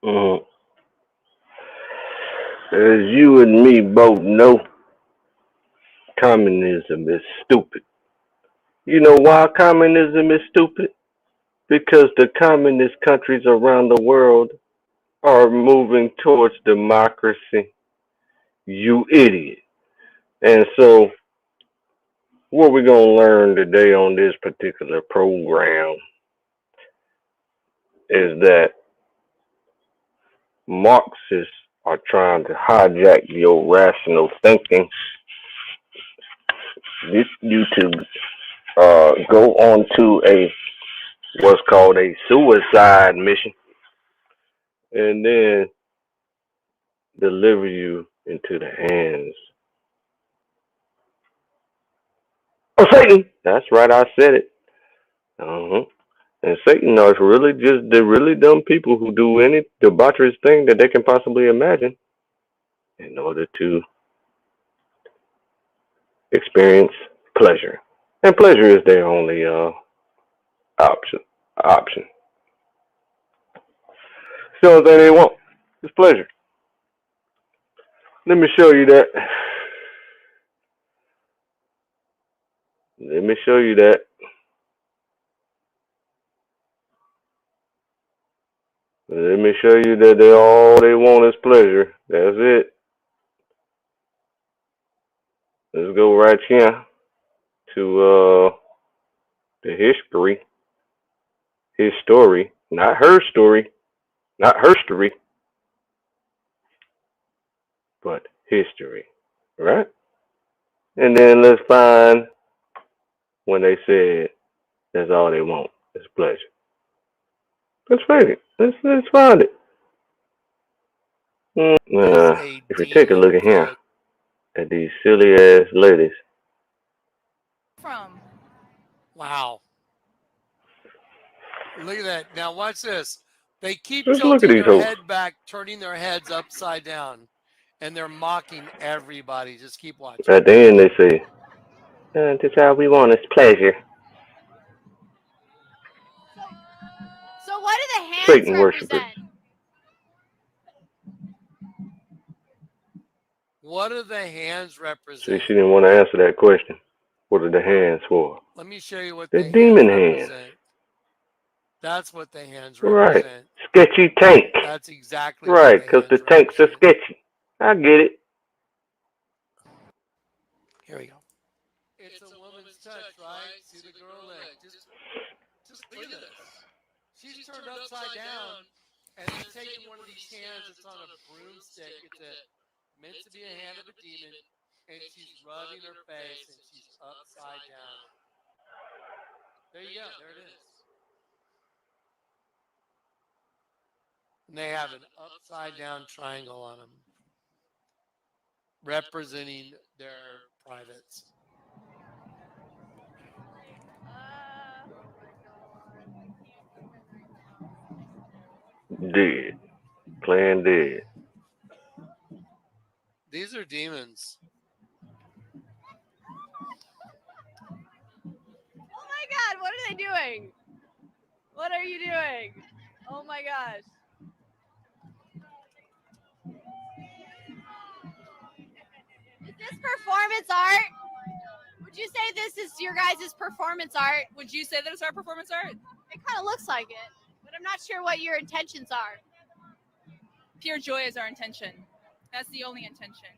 Mhm. As you and me both know, communism is stupid. You know why communism is stupid? Because the communist countries around the world are moving towards democracy. You idiot. And so, what we're going to learn today on this particular program is that Marxists are trying to hijack your rational thinking. This YouTube go on to a what's called a suicide mission, and then deliver you into the hands of Satan. That's right, I said it. Uh-huh. And Satan is really just the really dumb people who do any debaucherous thing that they can possibly imagine in order to experience pleasure. And pleasure is their only option. Option. It's the only thing they want is pleasure. Let me show you that. Let me show you that. Let me show you that they all they want is pleasure. That's it. Let's go right here to the history. His story, not her story, not her story, but history. Right? And then let's find when they said that's all they want is pleasure. Let's find it. Let's find it. Is a If you take a look demon at here put at these silly ass ladies, From. wow. Look at that. Now watch this. They keep just look at tilting these their hoes. head back, turning their heads upside down, and they're mocking everybody. Just keep watching. At the end, they say, "That's all we want is pleasure." So what do the hands Satan worshippers. represent? What do the hands See, represent? she didn't want to answer that question. What are the hands for? Let me show you what The the hands demon hands. represent. That's what the hands Right. represent. Sketchy tank. That's exactly what Right, the 'cause the hands tanks are represent. sketchy. I get it. Here we go. It's a woman's touch, right? See the girl leg. Just look at this. She's turned upside down and they're taking one of these hands that's on a broomstick. It's meant to be a hand of a demon, and she's rubbing her face and she's upside down. There you go. There it is. And they have an upside down triangle on them, representing their privates. Dead. Playing dead. These are demons. Oh my god, what are they doing? What are you doing? Oh my gosh. Is this performance art? Would you say this is your guys' performance art? Would you say that it's our performance art? It kind of looks like it, but I'm not sure what your intentions are. Pure joy is our intention. That's the only intention.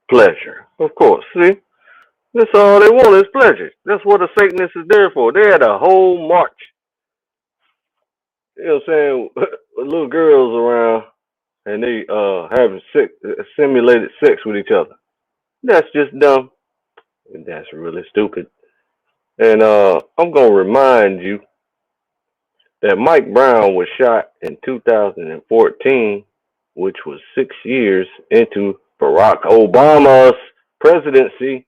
Pleasure. Of course. See? That's all they want is pleasure. That's what a Satanist is there for. They had a whole march. You know what I'm saying? Little girls around and they having simulated sex with each other. That's just dumb. That's really stupid. And I'm gonna remind you that Mike Brown was shot in 2014, which was 6 years into Barack Obama's presidency.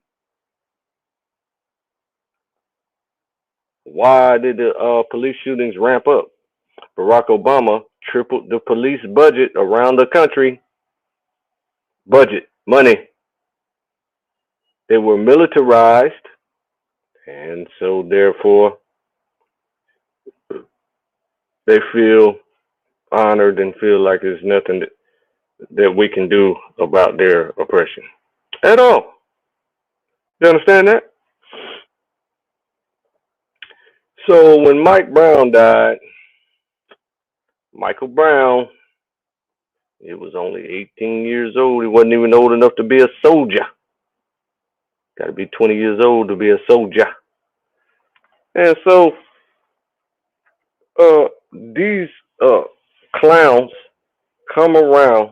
Why did the police shootings ramp up? Barack Obama tripled the police budget around the country. Budget, money. They were militarized, and so therefore they feel honored and feel like there's nothing that we can do about their oppression at all. You understand that? So when Mike Brown died, Michael Brown, he was only 18 years old. He wasn't even old enough to be a soldier. Got to be 20 years old to be a soldier. And so these uh, clowns come around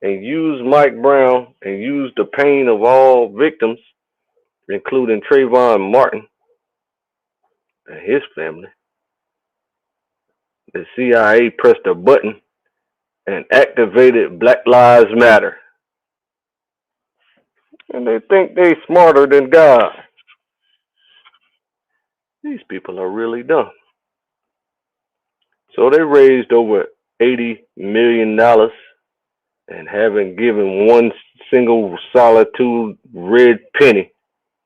and use Mike Brown and use the pain of all victims, including Trayvon Martin and his family. The CIA pressed a button and activated Black Lives Matter. And they think they smarter than God. These people are really dumb. So they raised over $80 million and haven't given one single solitude red penny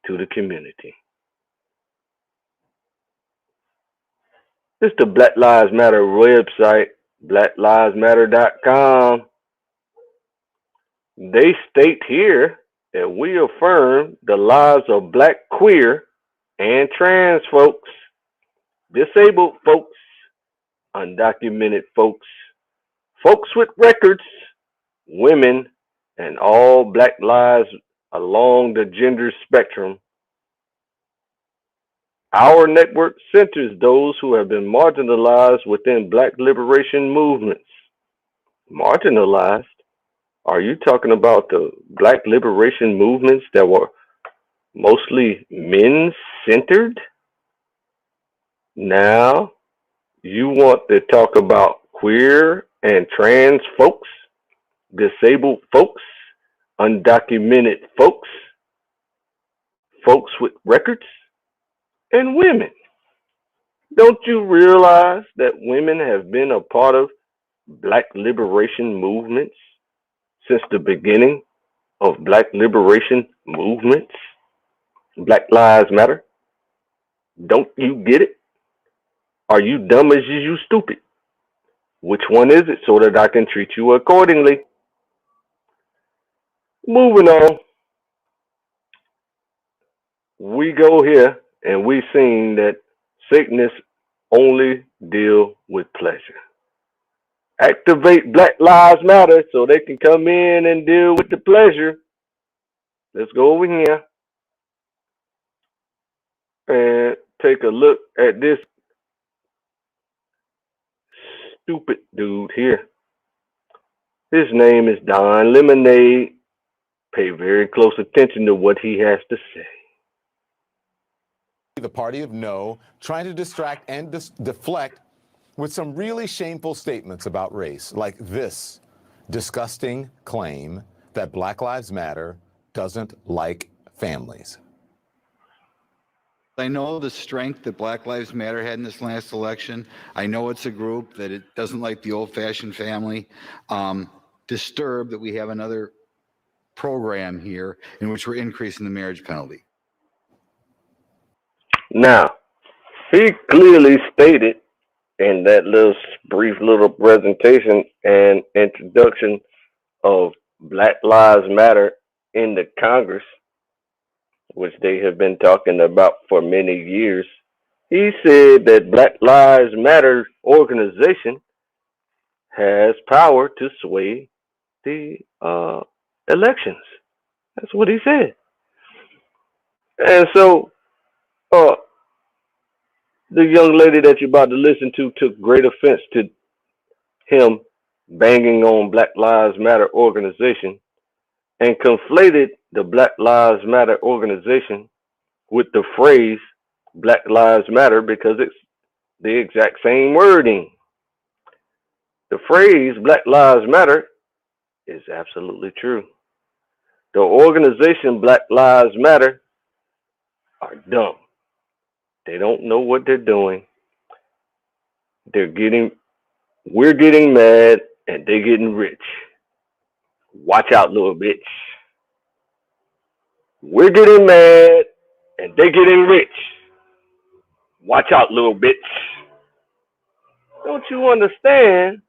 to the community. It's the Black Lives Matter website, blacklivesmatter.com. They state here that we affirm the lives of black, queer, and trans folks, disabled folks, undocumented folks, folks with records, women, and all black lives along the gender spectrum. Our network centers those who have been marginalized within black liberation movements. Marginalized? Are you talking about the black liberation movements that were mostly men centered? Now, you want to talk about queer and trans folks, disabled folks, undocumented folks, folks with records, and women. Don't you realize that women have been a part of black liberation movements since the beginning of black liberation movements? Black Lives Matter. Don't you get it? Are you dumb as you stupid? Which one is it so that I can treat you accordingly? Moving on. We go here and we seen that Satanists only deal with pleasure. Activate Black Lives Matter so they can come in and deal with the pleasure. Let's go over here and take a look at this stupid dude here. His name is Don Lemonade. Pay very close attention to what he has to say. The party of no, trying to distract and deflect with some really shameful statements about race, like this disgusting claim that Black Lives Matter doesn't like families. I know the strength that Black Lives Matter had in this last election. I know it's a group that it doesn't like the old-fashioned family. Disturbed that we have another program here in which we're increasing the marriage penalty. Now, he clearly stated in that brief little presentation and introduction of Black Lives Matter in the Congress, which they have been talking about for many years. He said that Black Lives Matter organization has power to sway the elections. That's what he said. And so the young lady that you're about to listen to took great offense to him banging on Black Lives Matter organization and conflated the Black Lives Matter organization with the phrase Black Lives Matter because it's the exact same wording. The phrase Black Lives Matter is absolutely true. The organization Black Lives Matter are dumb. They don't know what they're doing. We're getting mad and they're getting rich. Watch out, little bitch. We're getting mad and they're getting rich. Watch out, little bitch. Don't don't you understand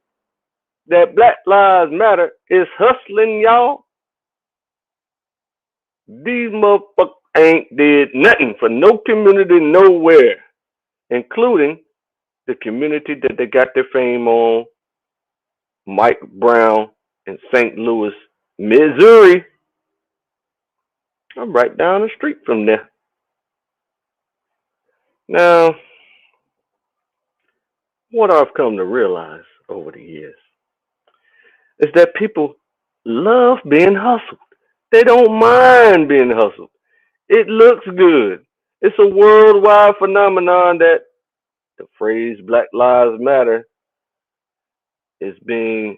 that Black Lives Matter is hustling y'all? These motherfuckers ain't did nothing for no community nowhere, including the community that they got their fame on, Mike Brown in St. Louis, Missouri. I'm right down the street from there. Now, what I've come to realize over the years is that people love being hustled. They don't mind being hustled. It looks good. It's a worldwide phenomenon that the phrase Black Lives Matter is being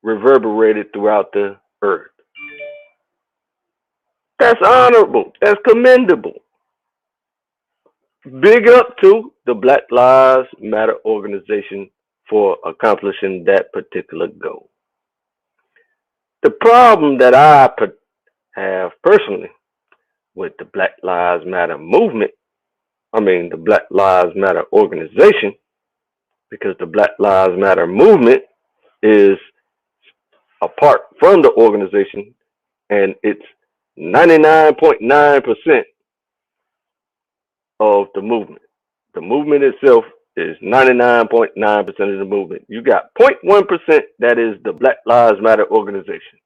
reverberated throughout the earth. That's honorable. That's commendable. Big up to the Black Lives Matter organization for accomplishing that particular goal. The problem that have personally with the Black Lives Matter movement, the Black Lives Matter organization, because the Black Lives Matter movement is apart from the organization and it's 99.9% of the movement. The movement itself is 99.9% of the movement. You got 0.1% that is the Black Lives Matter organization.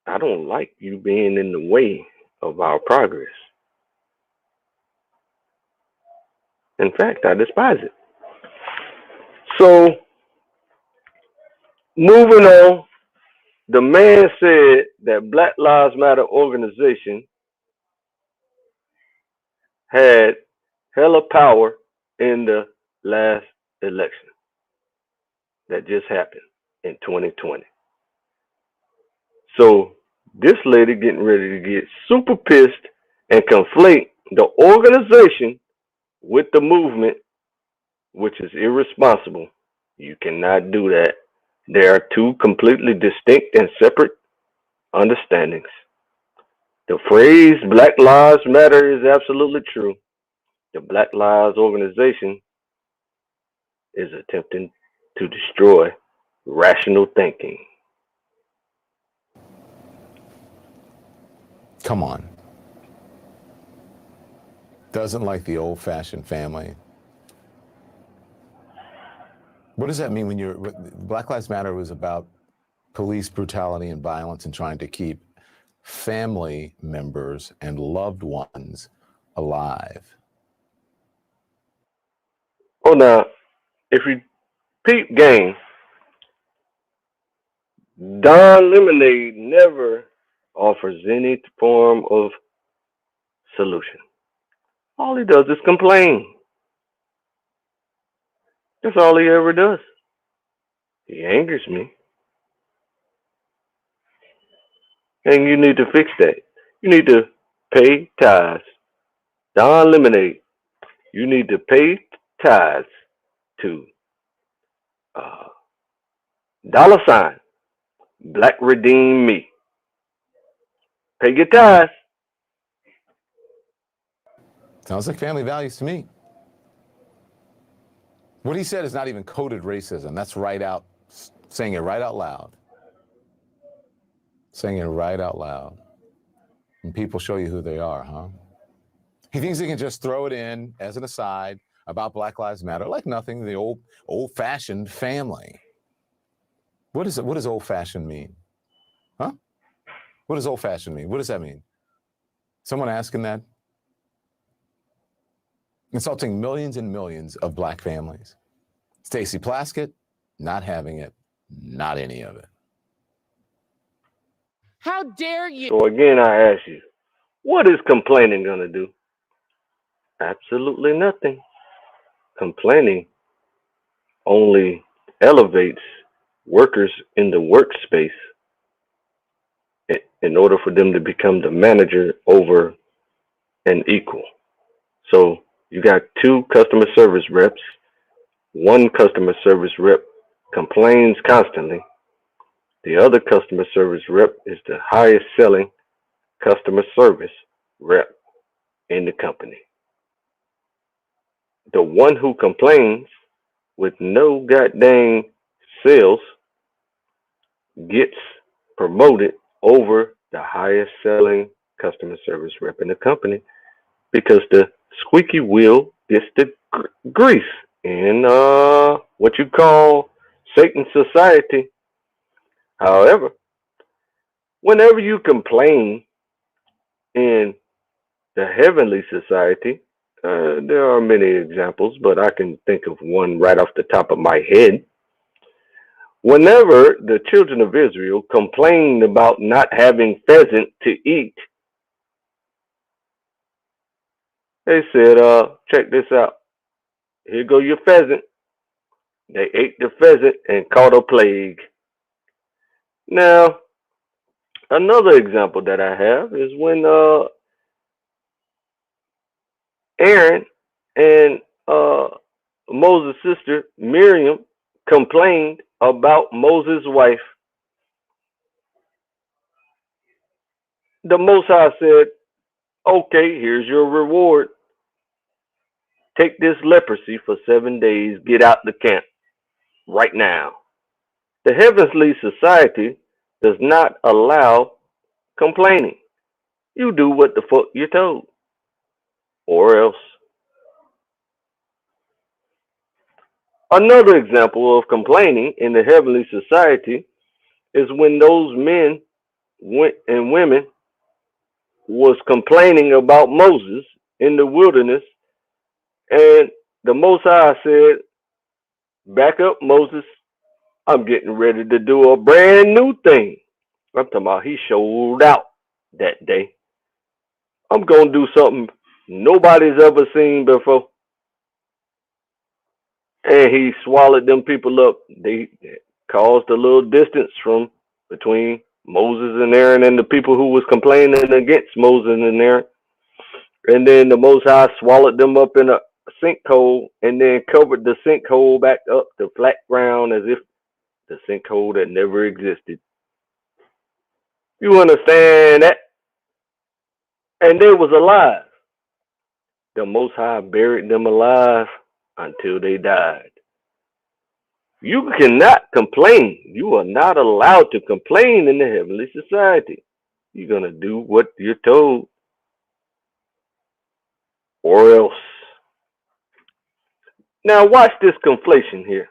I don't like you being in the way of our progress. In fact, I despise it. So, moving on, the man said that Black Lives Matter organization had hella power in the last election that just happened in 2020. So this lady getting ready to get super pissed and conflate the organization with the movement, which is irresponsible. You cannot do that. There are two completely distinct and separate understandings. The phrase Black Lives Matter is absolutely true. The Black Lives organization is attempting to destroy rational thinking. Come on. Doesn't like the old-fashioned family. What does that mean when Black Lives Matter was about police brutality and violence and trying to keep family members and loved ones alive? Oh, now, if you peep game, Don Lemonade never offers any form of solution. All he does is complain. That's all he ever does. He angers me. And you need to fix that. You need to pay tithes. Don Lemonade, you need to pay tithes to uh, $ Black Redeem Me. Pay your tithes. Sounds like family values to me. What he said is not even coded racism. That's saying it right out loud. Saying it right out loud. And people show you who they are, huh? He thinks he can just throw it in as an aside about Black Lives Matter, like nothing, the old-fashioned family. What does old-fashioned mean? Huh? What does old-fashioned mean? What does that mean? Someone asking that? Insulting millions and millions of black families. Stacey Plaskett, not having it, not any of it. How dare you? So again, I ask you, what is complaining going to do? Absolutely nothing. Complaining only elevates workers in the workspace in order for them to become the manager over an equal. So you got two customer service reps. One customer service rep complains constantly. The other customer service rep is the highest selling customer service rep in the company. the one who complains with no goddamn sales gets promoted over the highest selling customer service rep in the company because the squeaky wheel gets the grease in what you call Satan society. However, whenever you complain in the heavenly society, there are many examples, but I can think of one right off the top of my head. Whenever the children of Israel complained about not having pheasant to eat, they said, check this out. Here go your pheasant. They ate the pheasant and caught a plague. Now, another example that I have is when Aaron and Moses' sister Miriam complained about Moses' wife. The Most High said, okay, here's your reward. Take this leprosy for 7 days, get out the camp right now. The heavenly society does not allow complaining. You do what the fuck you're told, or else. Another example of complaining in the heavenly society is when those men and women was complaining about Moses in the wilderness, and the Most High said, back up, Moses. I'm getting ready to do a brand new thing. I'm talking about he showed out that day. I'm going to do something nobody's ever seen before. And he swallowed them people up. They caused a little distance from between Moses and Aaron and the people who was complaining against Moses and Aaron. And then the Most High swallowed them up in a sinkhole and then covered the sinkhole back up to flat ground as if the sinkhole that never existed. You understand that? And they was alive. The Most High buried them alive until they died. You cannot complain. You are not allowed to complain in the heavenly society. You're going to do what you're told, or else. Now, watch this conflation here.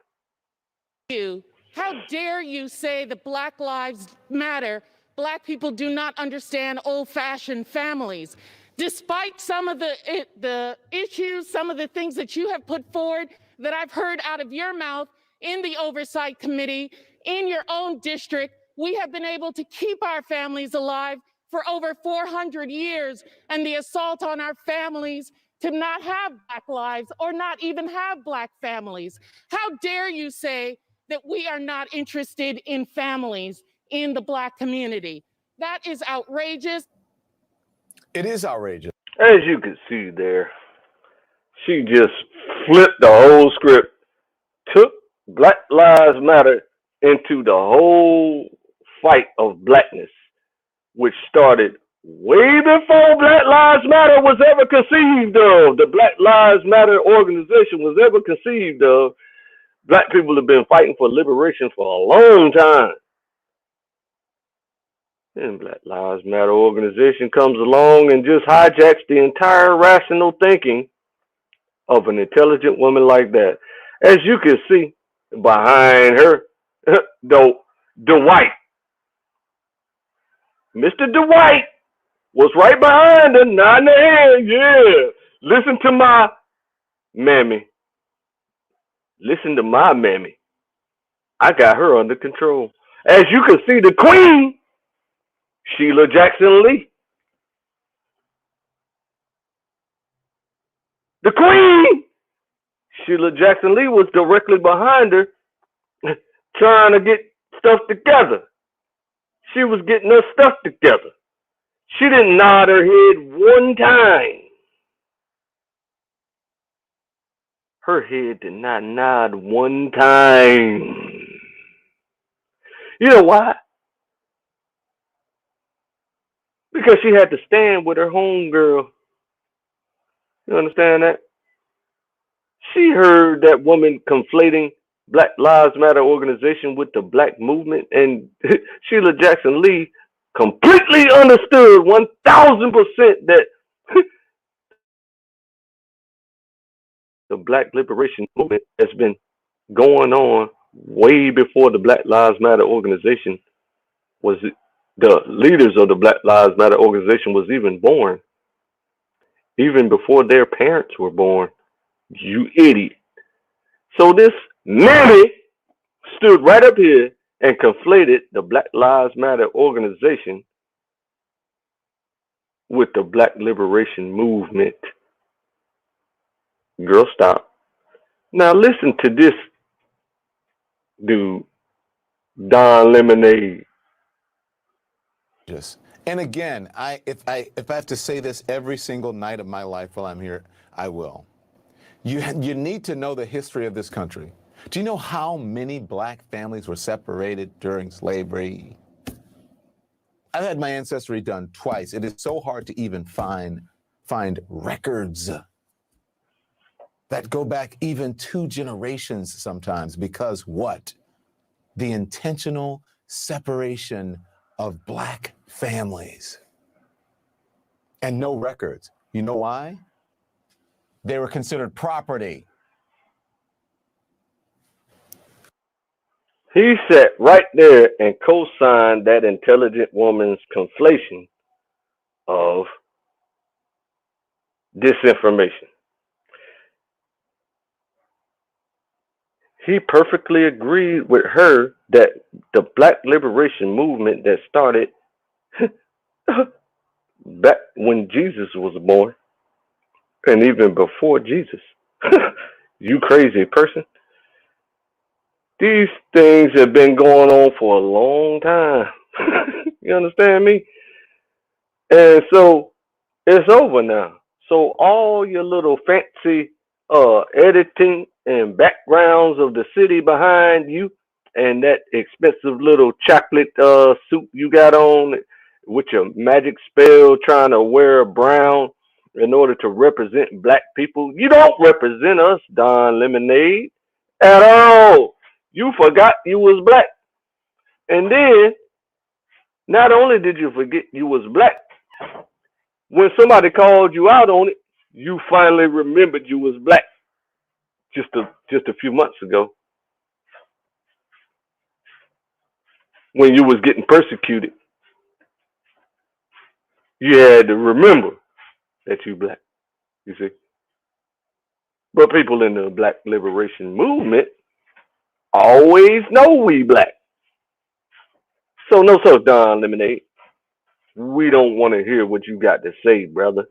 How dare you say that Black Lives Matter? Black people do not understand old-fashioned families. Despite some of the issues, some of the things that you have put forward that I've heard out of your mouth in the Oversight Committee, in your own district, we have been able to keep our families alive for over 400 years, and the assault on our families to not have Black lives or not even have Black families. How dare you say that we are not interested in families in the Black community? That is outrageous. It is outrageous. As you can see there, she just flipped the whole script, took Black Lives Matter into the whole fight of blackness, which started way before Black Lives Matter was ever conceived of. The Black Lives Matter organization was ever conceived of. Black people have been fighting for liberation for a long time. And Black Lives Matter organization comes along and just hijacks the entire rational thinking of an intelligent woman like that. As you can see behind her, though, Dwight, Mr. Dwight was right behind her, nodding her head. Yeah, listen to my mammy. Listen to my mammy. I got her under control. As you can see, the queen, Sheila Jackson Lee. The queen, Sheila Jackson Lee, was directly behind her trying to get stuff together. She was getting her stuff together. She didn't nod her head one time. Her head did not nod one time. You know why? Because she had to stand with her homegirl. You understand that? She heard that woman conflating Black Lives Matter organization with the black movement, and Sheila Jackson Lee completely understood 1,000% that the Black Liberation Movement has been going on way before the Black Lives Matter organization was the leaders of the Black Lives Matter organization was even born, even before their parents were born. You idiot. So this mammy stood right up here and conflated the Black Lives Matter organization with the Black Liberation Movement. Girl, stop. Now listen to this dude, Don Lemonade. Yes. And again, if I have to say this every single night of my life while I'm here, I will. You need to know the history of this country. Do you know how many black families were separated during slavery? I've had my ancestry done twice. It is so hard to even find records that go back even 2 generations sometimes, because what? The intentional separation of black families. And no records. You know why? They were considered property. He sat right there and co-signed that intelligent woman's conflation of disinformation. He perfectly agreed with her that the Black Liberation Movement that started back when Jesus was born and even before Jesus. You crazy person. These things have been going on for a long time. You understand me? And so it's over now. So all your little fancy editing and backgrounds of the city behind you and that expensive little chocolate suit you got on with your magic spell trying to wear brown in order to represent black people. You don't represent us, Don Lemonade, at all. You forgot you was black. And then not only did you forget you was black, when somebody called you out on it, you finally remembered you was black just a few months ago when you was getting persecuted. You had to remember that you black, you see. But people in the Black Liberation Movement always know we black. So no, so Don Lemonade, we don't want to hear what you got to say, brother.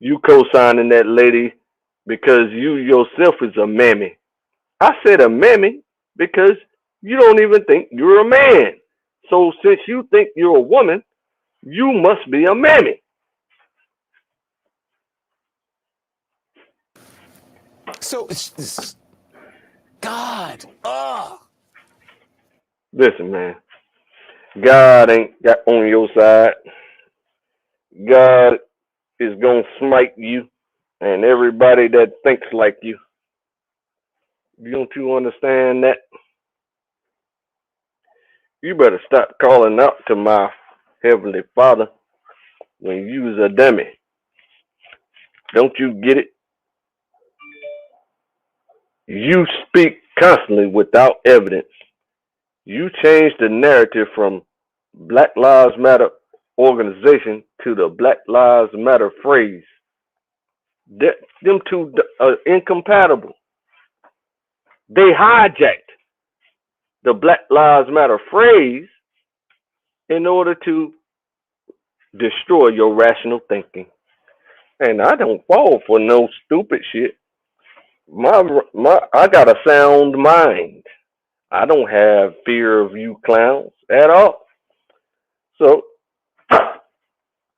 You co-signing that lady because you yourself is a mammy. I said a mammy because you don't even think you're a man. So since you think you're a woman, you must be a mammy. So it's God. Oh. Listen, man. God ain't got on your side. God is gonna smite you and everybody that thinks like you. Don't you understand that? You better stop calling out to my heavenly Father when you's a dummy. Don't you get it? You speak constantly without evidence. You change the narrative from Black Lives Matter organization to the Black Lives Matter phrase. Them two are incompatible. They hijacked the Black Lives Matter phrase in order to destroy your rational thinking. And I don't fall for no stupid shit. I got a sound mind. I don't have fear of you clowns at all. So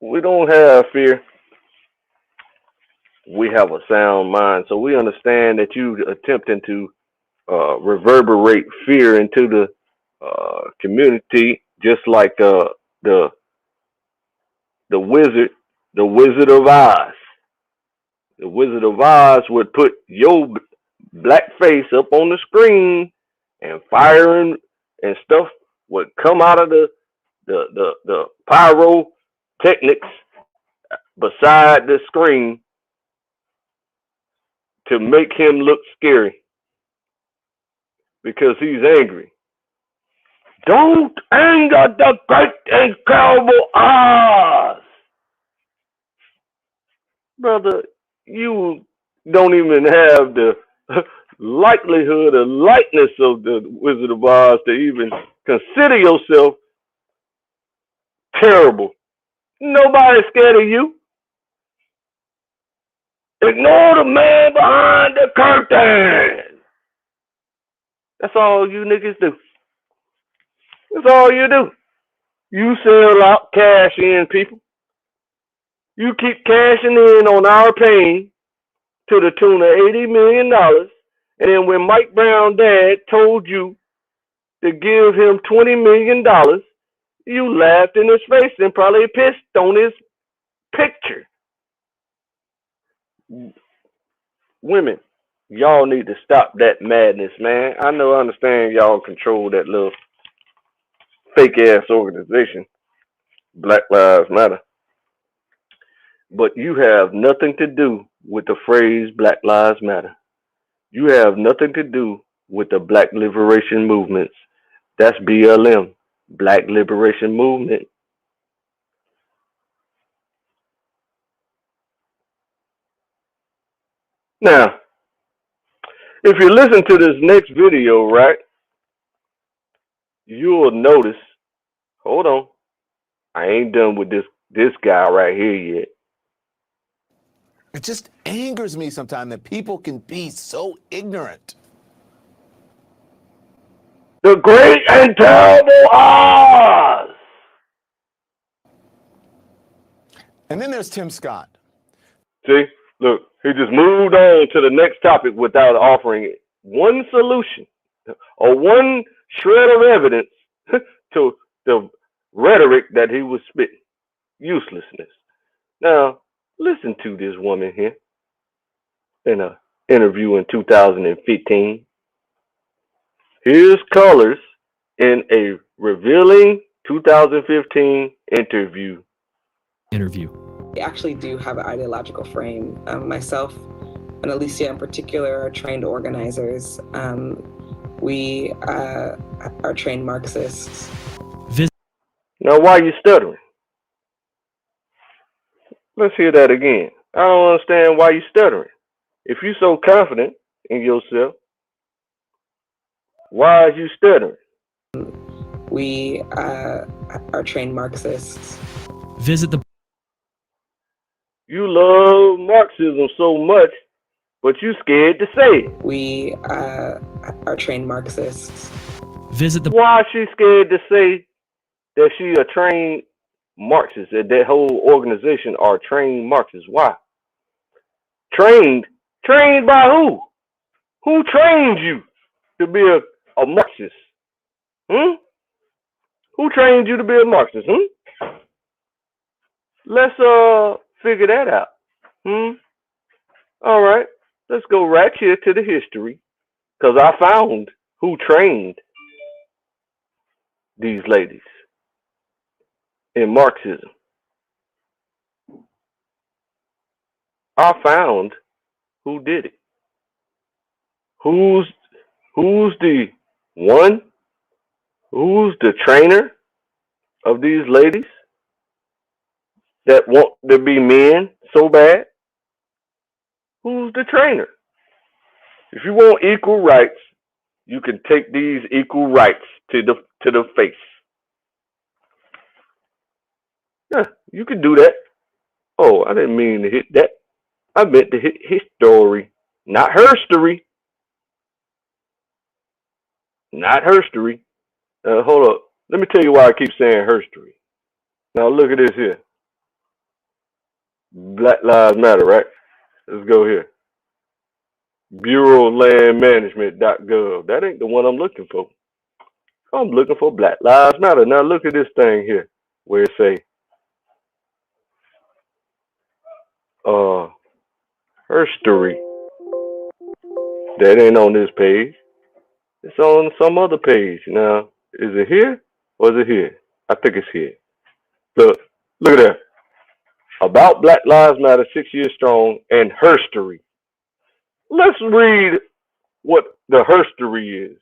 we don't have fear. We have a sound mind. So we understand that you attempting to reverberate fear into the community, just like the the wizard, the Wizard of Oz. The Wizard of Oz would put your blackface up on the screen and firing and stuff would come out of the pyrotechnics beside the screen to make him look scary because he's angry. Don't anger the great and terrible Oz. Brother, you don't even have the likelihood or likeness of the Wizard of Oz to even consider yourself terrible. Nobody's scared of you. Ignore the man behind the curtain. That's all you niggas do. That's all you do. You sell out, cash in people. You keep cashing in on our pain to the tune of $80 million. And then when Mike Brown dad told you to give him $20 million, you laughed in his face and probably pissed on his picture. Women, y'all need to stop that madness, man. I understand y'all control that little fake ass organization, Black Lives Matter. But you have nothing to do with the phrase Black Lives Matter. You have nothing to do with the Black Liberation Movements. That's BLM, Black Liberation Movement. Now, if you listen to this next video, right, you will notice, hold on, I ain't done with this guy right here yet. It just angers me sometimes that people can be so ignorant. The great and terrible Oz. And then there's Tim Scott. See, look, he just moved on to the next topic without offering one solution or one shred of evidence to the rhetoric that he was spitting. Uselessness. Now, listen to this woman here in an interview in 2015. Here's colors in a revealing 2015 interview. We actually do have an ideological frame. Myself and Alicia in particular are trained organizers. We are trained Marxists. Now, why are you stuttering? Let's hear that again. I don't understand why you're stuttering. If you're so confident in yourself, why are you stuttering? We are trained Marxists. You love Marxism so much, but you scared to say it. We are trained Marxists. Why is she scared to say that she a trained Marxist, that whole organization are trained Marxists? Why? Trained? Trained by who? Who trained you to be a Marxist? Who trained you to be a Marxist? Let's figure that out. All right, let's go right here to the history, because I found who trained these ladies in Marxism. I found who did it. Who's the one? Who's the trainer of these ladies that want to be men so bad? Who's the trainer? If you want equal rights, you can take these equal rights to the face. Yeah, you can do that. Oh, I didn't mean to hit that. I meant to hit history, not herstory. Not herstory. Hold up. Let me tell you why I keep saying herstory. Now look at this here. Black Lives Matter, right? Let's go here. Bureau of Land Management.gov. That ain't the one I'm looking for. I'm looking for Black Lives Matter. Now look at this thing here where it say herstory. That ain't on this page. It's on some other page. Now, is it here or is it here? I think it's here. Look, look at that. About Black Lives Matter, 6 years strong, and herstory. Let's read what the herstory is.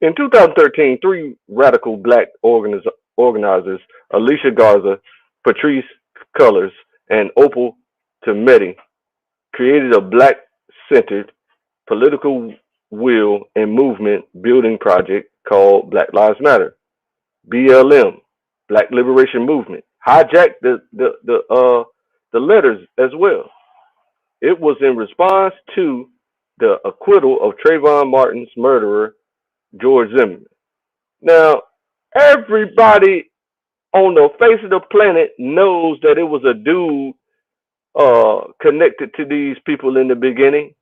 In 2013, three radical black organizers, Alicia Garza, Patrice Cullors, and Opal Tometi, created a black-centered political will and movement building project called Black Lives Matter, BLM, Black Liberation Movement. Hijacked the letters as well. It was in response to the acquittal of Trayvon Martin's murderer, George Zimmerman. Now, everybody on the face of the planet knows that it was a dude connected to these people in the beginning.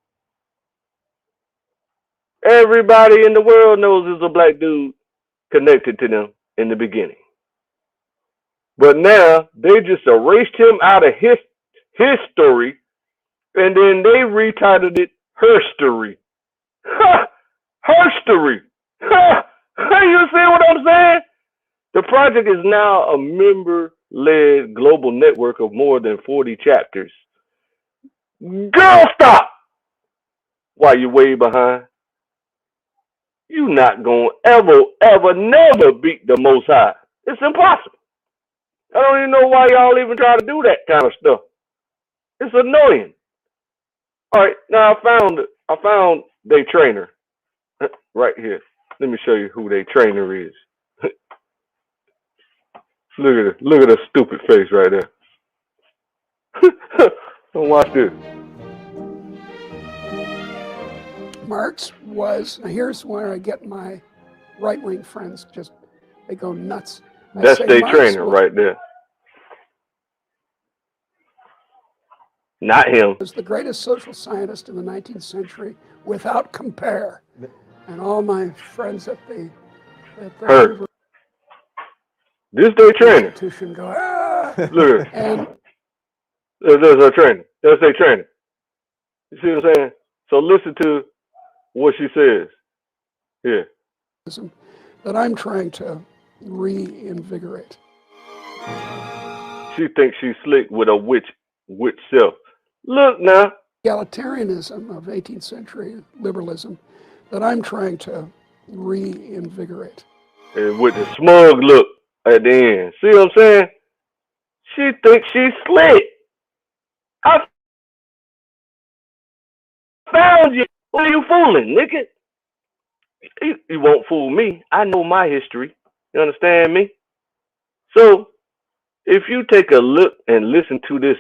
Everybody in the world knows there's a black dude connected to them in the beginning. But now they just erased him out of his story, and then they retitled it Herstory. Ha! Herstory. Ha! You see what I'm saying? The project is now a member-led global network of more than 40 chapters. Girl, stop! Why you way behind? You not gonna ever, never beat the Most High. It's impossible. I don't even know why y'all even try to do that kind of stuff. It's annoying. All right, now I found their trainer right here. Let me show you who their trainer is. Look at her stupid face right there. Watch this. Marx was, now here's where I get my right-wing friends they go nuts. That's their trainer right there. Not him. Was the greatest social scientist in the 19th century without compare. And all my friends at the This their trainer. institution go, ah! Look at and there's her trainer. That's their trainer. You see what I'm saying? So listen to what she says here. That I'm trying to reinvigorate. She thinks she's slick with a witch self. Look now. Egalitarianism of 18th century liberalism that I'm trying to reinvigorate. And with the smug look at the end. See what I'm saying? She thinks she's slick. I found you. Who are you fooling, nigga? You won't fool me. I know my history. You understand me? So, if you take a look and listen to this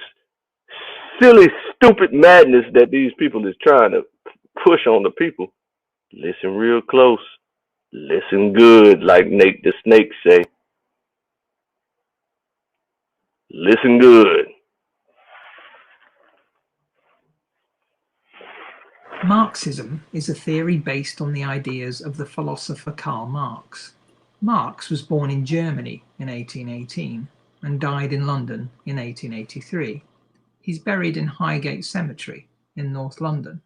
silly, stupid madness that these people is trying to push on the people, listen real close. Listen good, like Nate the Snake say. Listen good. Marxism is a theory based on the ideas of the philosopher Karl Marx. Marx was born in Germany in 1818 and died in London in 1883. He's buried in Highgate Cemetery in North London.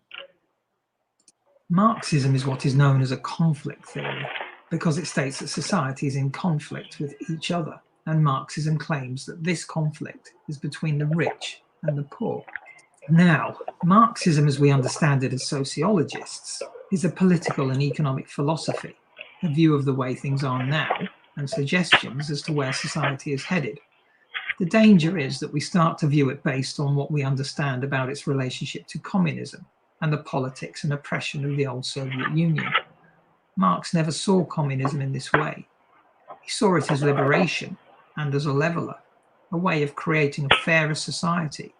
Marxism is what is known as a conflict theory because it states that society is in conflict with each other, and Marxism claims that this conflict is between the rich and the poor. Now, Marxism, as we understand it as sociologists, is a political and economic philosophy, a view of the way things are now, and suggestions as to where society is headed. The danger is that we start to view it based on what we understand about its relationship to communism and the politics and oppression of the old Soviet Union. Marx never saw communism in this way. He saw it as liberation and as a leveler, a way of creating a fairer society,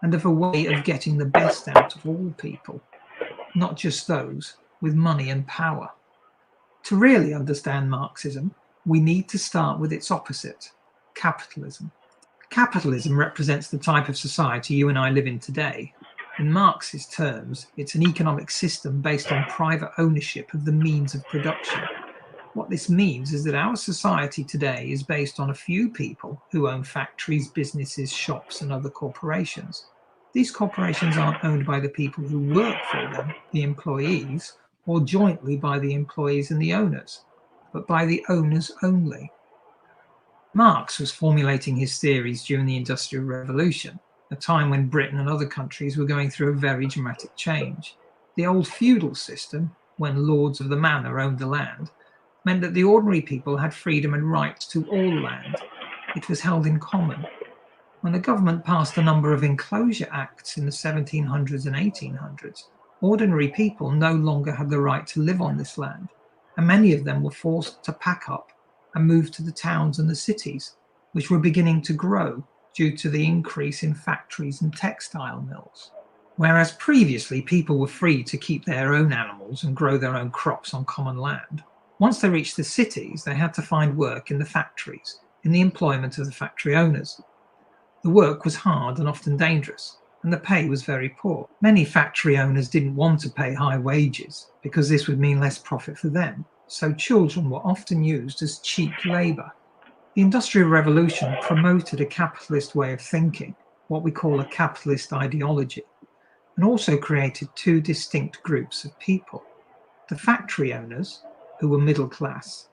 and of a way of getting the best out of all people, not just those with money and power. To really understand Marxism, we need to start with its opposite, capitalism. Capitalism represents the type of society you and I live in today. In Marx's terms, it's an economic system based on private ownership of the means of production. What this means is that our society today is based on a few people who own factories, businesses, shops, and other corporations. These corporations aren't owned by the people who work for them, the employees, or jointly by the employees and the owners, but by the owners only. Marx was formulating his theories during the Industrial Revolution, a time when Britain and other countries were going through a very dramatic change. The old feudal system, when lords of the manor owned the land, meant that the ordinary people had freedom and rights to all land. It was held in common. When the government passed a number of enclosure acts in the 1700s and 1800s, ordinary people no longer had the right to live on this land, and many of them were forced to pack up and move to the towns and the cities, which were beginning to grow due to the increase in factories and textile mills. Whereas previously people were free to keep their own animals and grow their own crops on common land, once they reached the cities, they had to find work in the factories, in the employment of the factory owners. The work was hard and often dangerous, and the pay was very poor. Many factory owners didn't want to pay high wages because this would mean less profit for them, so children were often used as cheap labour. The Industrial Revolution promoted a capitalist way of thinking, what we call a capitalist ideology, and also created two distinct groups of people. The factory owners, who were middle class,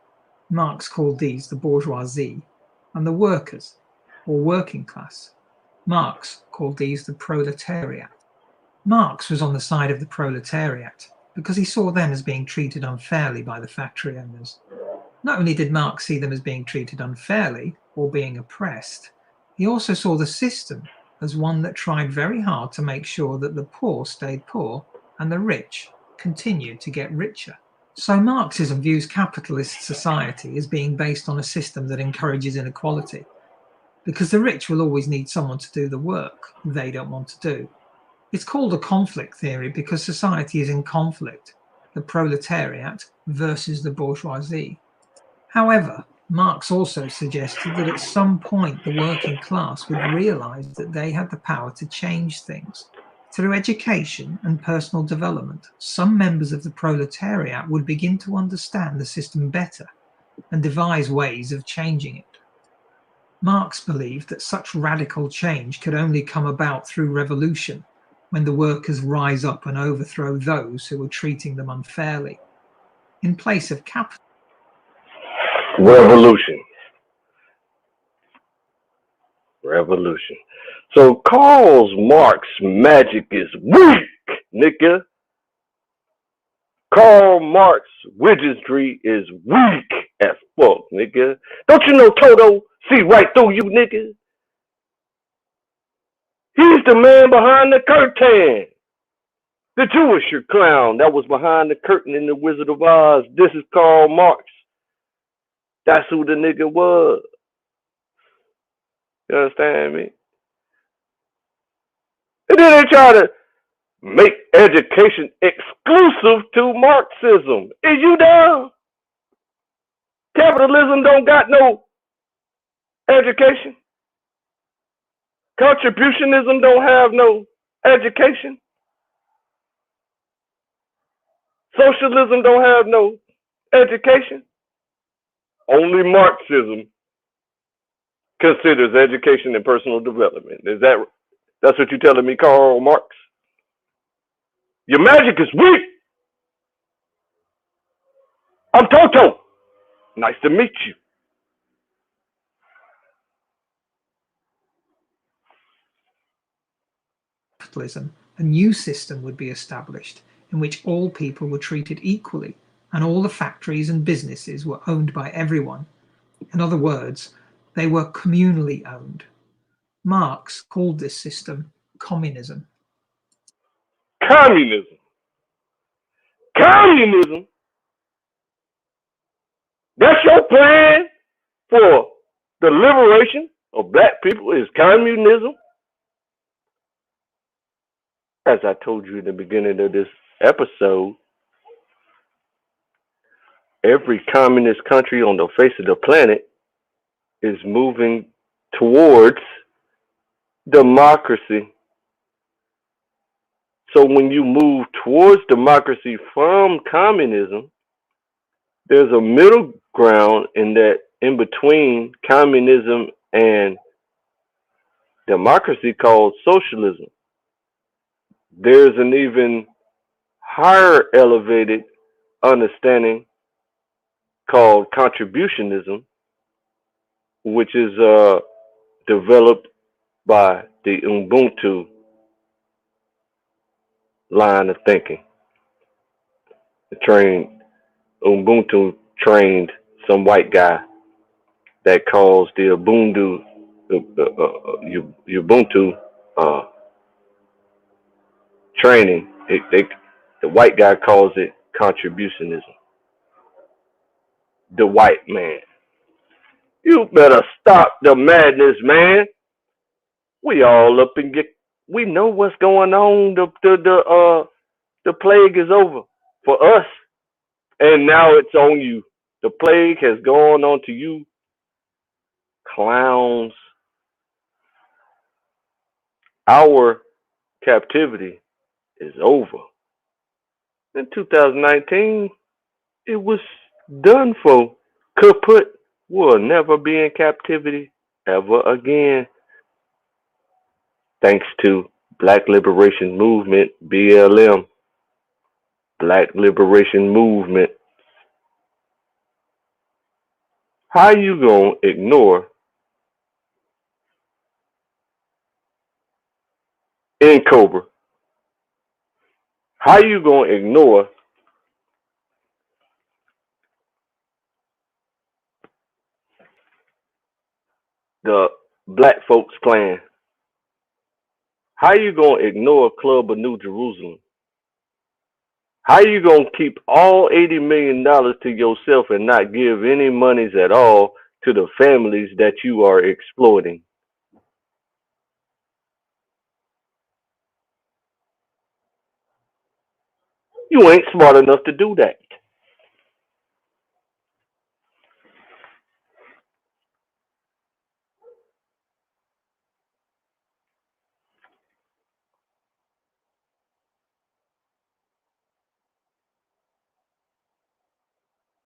Marx called these the bourgeoisie, and the workers, or working class, Marx called these the proletariat. Marx was on the side of the proletariat because he saw them as being treated unfairly by the factory owners. Not only did Marx see them as being treated unfairly or being oppressed, he also saw the system as one that tried very hard to make sure that the poor stayed poor and the rich continued to get richer. So Marxism views capitalist society as being based on a system that encourages inequality, because the rich will always need someone to do the work they don't want to do. It's called a conflict theory because society is in conflict, the proletariat versus the bourgeoisie. However, Marx also suggested that at some point the working class would realize that they had the power to change things. Through education and personal development, some members of the proletariat would begin to understand the system better and devise ways of changing it. Marx believed that such radical change could only come about through revolution, when the workers rise up and overthrow those who were treating them unfairly. In place of capital. Revolution. So Karl Marx magic is weak, nigga. Karl Marx wizardry is weak as fuck, nigga. Don't you know Toto see right through you, nigga? He's the man behind the curtain. The Jewish clown that was behind the curtain in The Wizard of Oz. This is Karl Marx. That's who the nigga was. You understand me? And then they try to make education exclusive to Marxism. Is you dumb? Capitalism don't got no education. Contributionism don't have no education. Socialism don't have no education. Only Marxism considers education and personal development. That's what you're telling me, Karl Marx? Your magic is weak. I'm Toto. Nice to meet you. Capitalism, a new system would be established in which all people were treated equally and all the factories and businesses were owned by everyone. In other words, they were communally owned. Marx called this system communism. Communism. Communism? That's your plan for the liberation of black people is communism? As I told you in the beginning of this episode, every communist country on the face of the planet is moving towards democracy. So when you move towards democracy from communism, there's a middle ground in between communism and democracy called socialism. there's an even higher elevated understanding called contributionism, which is developed by the Ubuntu line of thinking. The trained Ubuntu trained some white guy that calls the Ubuntu uh, training. The white guy calls it contributionism. The white man. You better stop the madness, man. We all up and get. We know what's going on. The plague is over for us, and now it's on you. The plague has gone on to you, clowns. Our captivity is over. In 2019, it was done for. Kaput will never be in captivity ever again, thanks to Black Liberation Movement, BLM. Black Liberation Movement. How you gonna ignore in Cobra? How you gonna ignore the Black Folks Clan? How you gonna ignore Club of New Jerusalem? How you gonna keep all $80 million to yourself and not give any monies at all to the families that you are exploiting? You ain't smart enough to do that.